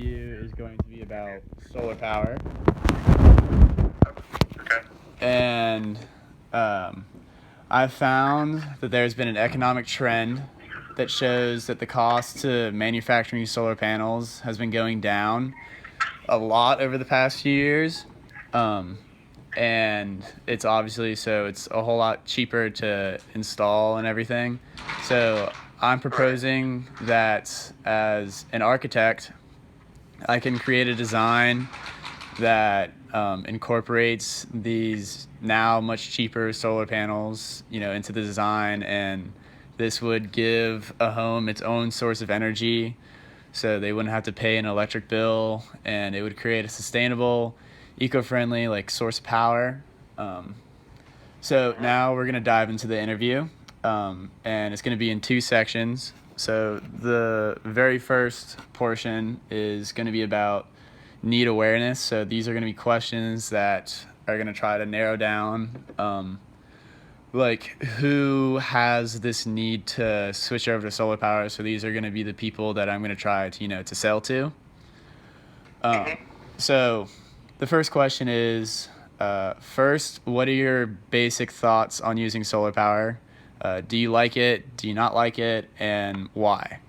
interview is going to be about solar power. Okay. And um, I've found that there's been an economic trend that shows that the cost to manufacturing solar panels has been going down a lot over the past few years. Um, and it's obviously it's a whole lot cheaper to install and everything. So I'm Right. proposing that as an architect, I can create a design that incorporates these now much cheaper solar panels, into the design, and this would give a home its own source of energy, so they wouldn't have to pay an electric bill, and it would create a sustainable, eco-friendly source of power. So Mm-hmm. now we're gonna dive into the interview, and it's gonna be in two sections. So the very first portion is gonna be about need awareness. So these are gonna be questions that are gonna try to narrow down, who has this need to switch over to solar power. So these are gonna be the people that I'm gonna try to to sell to. Um, Mm-hmm. so the first question is, first, what are your basic thoughts on using solar power? Do you like it? Do you not like it? And why?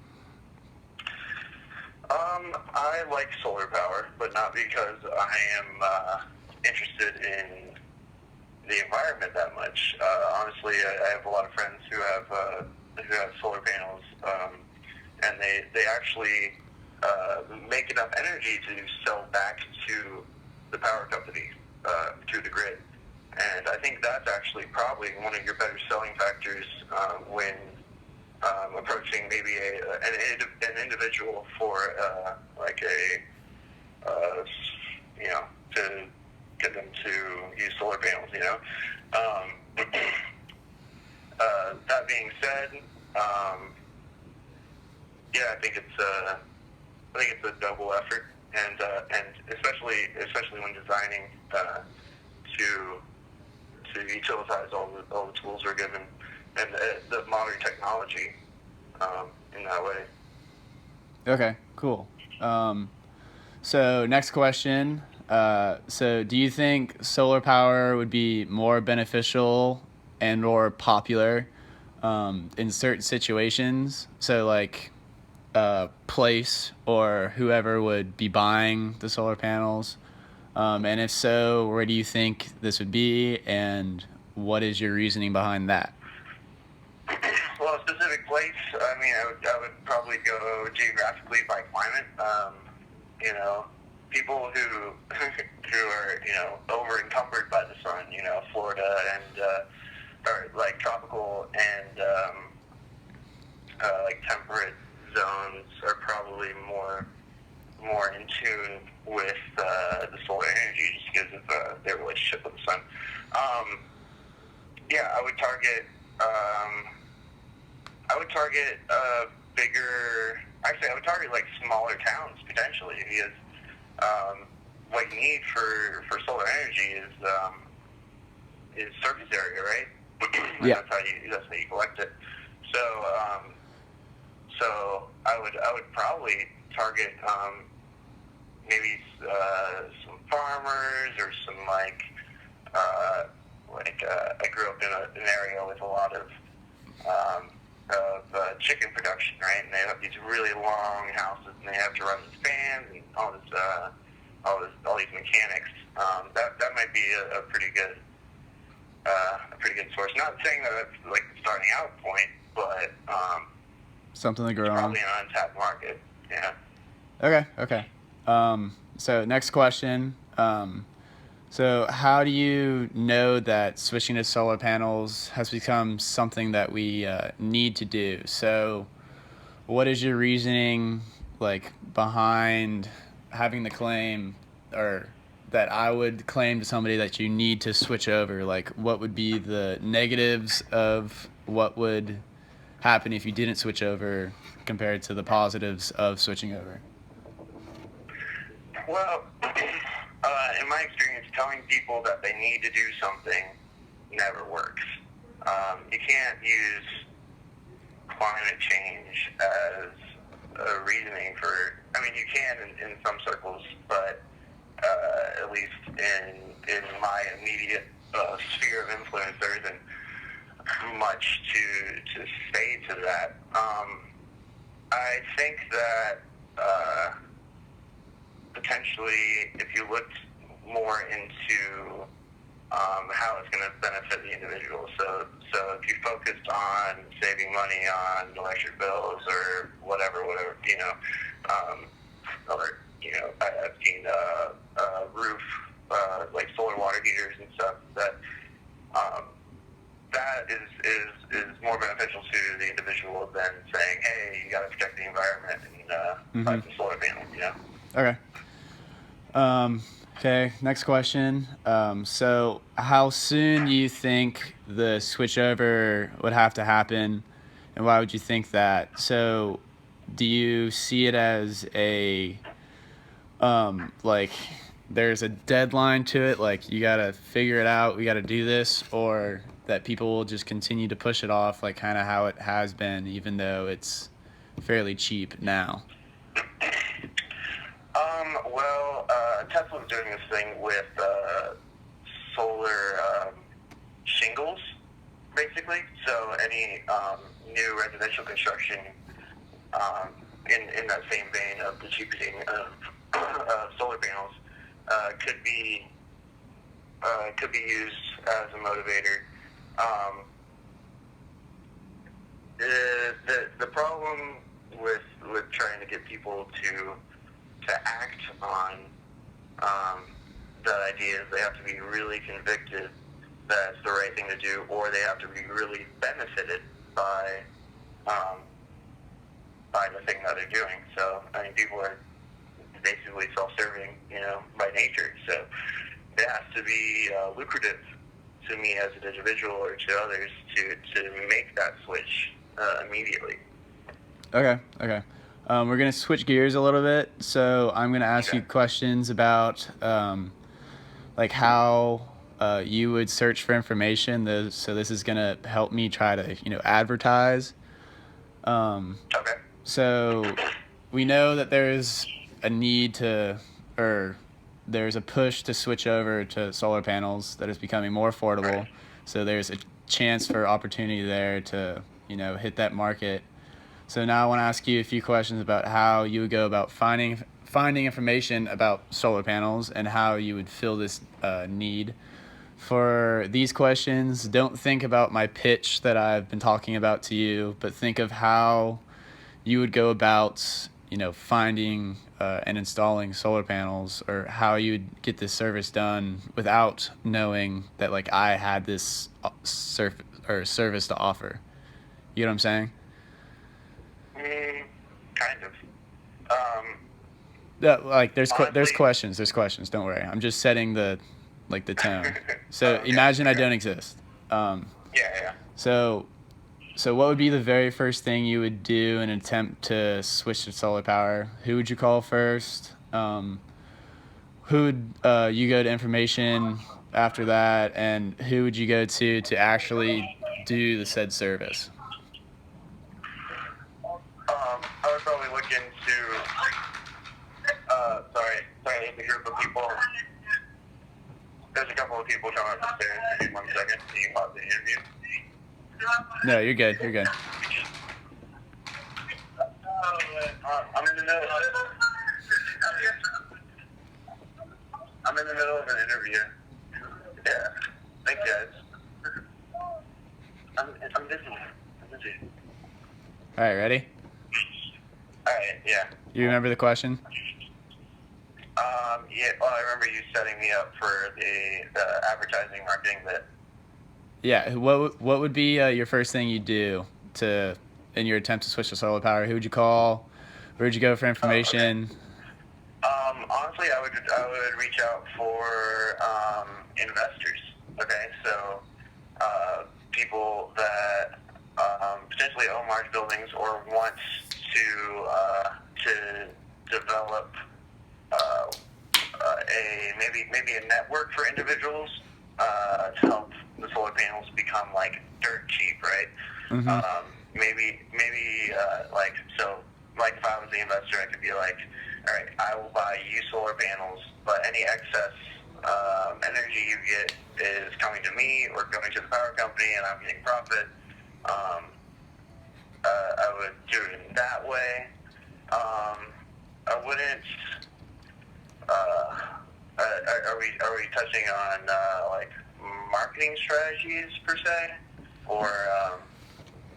I like solar power, but not because I am interested in the environment that much. Honestly, I have a lot of friends who have solar panels, and they actually make enough energy to sell back to the power company, to the grid. And I think that's actually probably one of your better selling factors when approaching maybe an individual for like you know, to get them to use solar panels. Um, that being said, yeah, I think it's a double effort, and especially when designing to utilize all the tools we're given and the modern technology in that way. Okay, cool. So next question. So do you think solar power would be more beneficial and or popular in certain situations? So place or whoever would be buying the solar panels. And if so, where do you think this would be, and what is your reasoning behind that? Well, a specific place. I mean, I would probably go geographically by climate. You know, people who who are over encumbered by the sun. Florida and or like tropical and like temperate zones are probably more in tune with the solar energy just because of their relationship with the sun. Um, yeah, I would target bigger. Actually, I would target like smaller towns potentially because what you need for solar energy is surface area, right? And Yeah. that's how you collect it. So so I would probably target maybe some farmers or some I grew up in an area with a lot of chicken production, right? And they have these really long houses, and they have to run these fans and all these mechanics. That might be a pretty good source. Not saying that it's like the starting out point, but Something to it's grow on. probably an untapped market. Yeah. Okay. So next question. So how do you know that switching to solar panels has become something that we need to do? So what is your reasoning behind having the claim, or that I would claim to somebody that you need to switch over? Like, what would be the negatives of what would happen if you didn't switch over compared to the positives of switching over? Well, in my experience, telling people that they need to do something never works. You can't use climate change as a reasoning for. I mean, you can in some circles, but at least in my immediate sphere of influence, there isn't much to say to that. I think that potentially, if you looked more into how it's going to benefit the individual. So if you focused on saving money on electric bills or whatever, or I've seen roof like solar water heaters and stuff that is more beneficial to the individual than saying, hey, you got to protect the environment and buy some solar panels. Okay. Okay, next question. So how soon do you think the switchover would have to happen, and why would you think that? So do you see it as a, like, there's a deadline to it, like you gotta figure it out, we gotta do this, or that people will just continue to push it off, like kind of how it has been, even though it's fairly cheap now? Well, Tesla's doing this thing with solar shingles, basically. So any new residential construction, in that same vein of the cheaping of solar panels, could be used as a motivator. The problem with trying to get people to act on that idea is they have to be really convicted that it's the right thing to do, or they have to be really benefited by the thing that they're doing. So I mean, people are basically self-serving, by nature. So it has to be lucrative to me as an individual or to others to make that switch immediately. Okay. We're going to switch gears a little bit. So I'm going to ask you questions about like how you would search for information. So this is going to help me try to, advertise. Okay. So we know that there's a need to, or there's a push to switch over to solar panels that is becoming more affordable. Right. So there's a chance for opportunity there to, hit that market. So now I want to ask you a few questions about how you would go about finding information about solar panels and how you would fill this need. For these questions, don't think about my pitch that I've been talking about to you, but think of how you would go about, finding and installing solar panels, or how you would get this service done without knowing that, like, I had this service to offer. You know what I'm saying? Kind of. Like there's Honestly, questions. Don't worry. I'm just setting the tone. So okay, imagine I okay. don't exist. Yeah. So what would be the very first thing you would do in an attempt to switch to solar power? Who would you call first? Who would you go to information after that, and who would you go to actually do the said service? I would probably look into. Sorry, there's a group of people. There's a couple of people coming upstairs. Give me 1 second. Can you pause the interview? No, you're good. I'm in the middle. I'm in the middle of an interview. Yeah. Thanks, guys. I'm busy. All right, ready? All right. Yeah. You remember the question? Yeah. Well, I remember you setting me up for the advertising marketing bit. Yeah. What would be your first thing you do in your attempt to switch to solar power? Who would you call? Where would you go for information? Okay. Honestly, I would reach out for investors. Okay, so people that potentially own large buildings or want to develop maybe a network for individuals to help the solar panels become like dirt cheap, right? Mm-hmm. Maybe like so. like if I was the investor, I could be like, all right, I will buy you solar panels, but any excess energy you get is coming to me or going to the power company, and I'm getting profit. I would do it in that way. I wouldn't. Are we touching on like marketing strategies per se, or?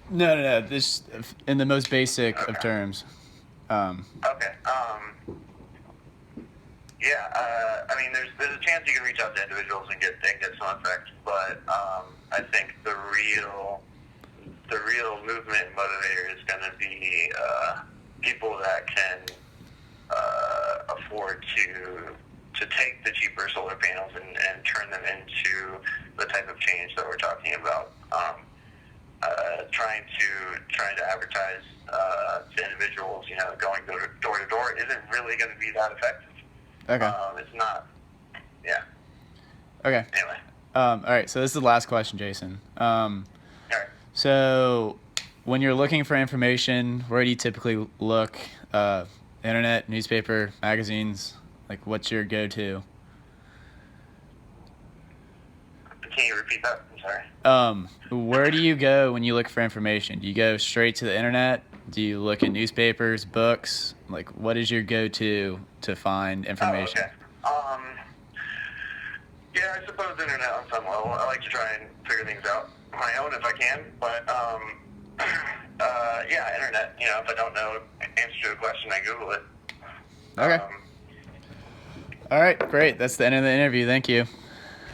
No. This in the most basic of Okay. terms. Okay. Yeah. I mean, there's a chance you can reach out to individuals and get some effect, but I think the real movement motivator is going to be people that can afford to take the cheaper solar panels and turn them into the type of change that we're talking about. Trying to advertise to individuals, going door to door isn't really going to be that effective. Okay. It's not. Yeah. Okay. Anyway. All right. So this is the last question, Jason. All right. So when you're looking for information, where do you typically look? Internet, newspaper, magazines? Like, what's your go-to? Can you repeat that? I'm sorry. Where do you go when you look for information? Do you go straight to the internet? Do you look at newspapers, books? Like, what is your go-to to find information? Oh, okay. Yeah, I suppose internet on some level. I like to try and figure things out on my own if I can, but yeah, internet. If I don't know answer to a question, I Google it. Okay. All right, great. That's the end of the interview. Thank you.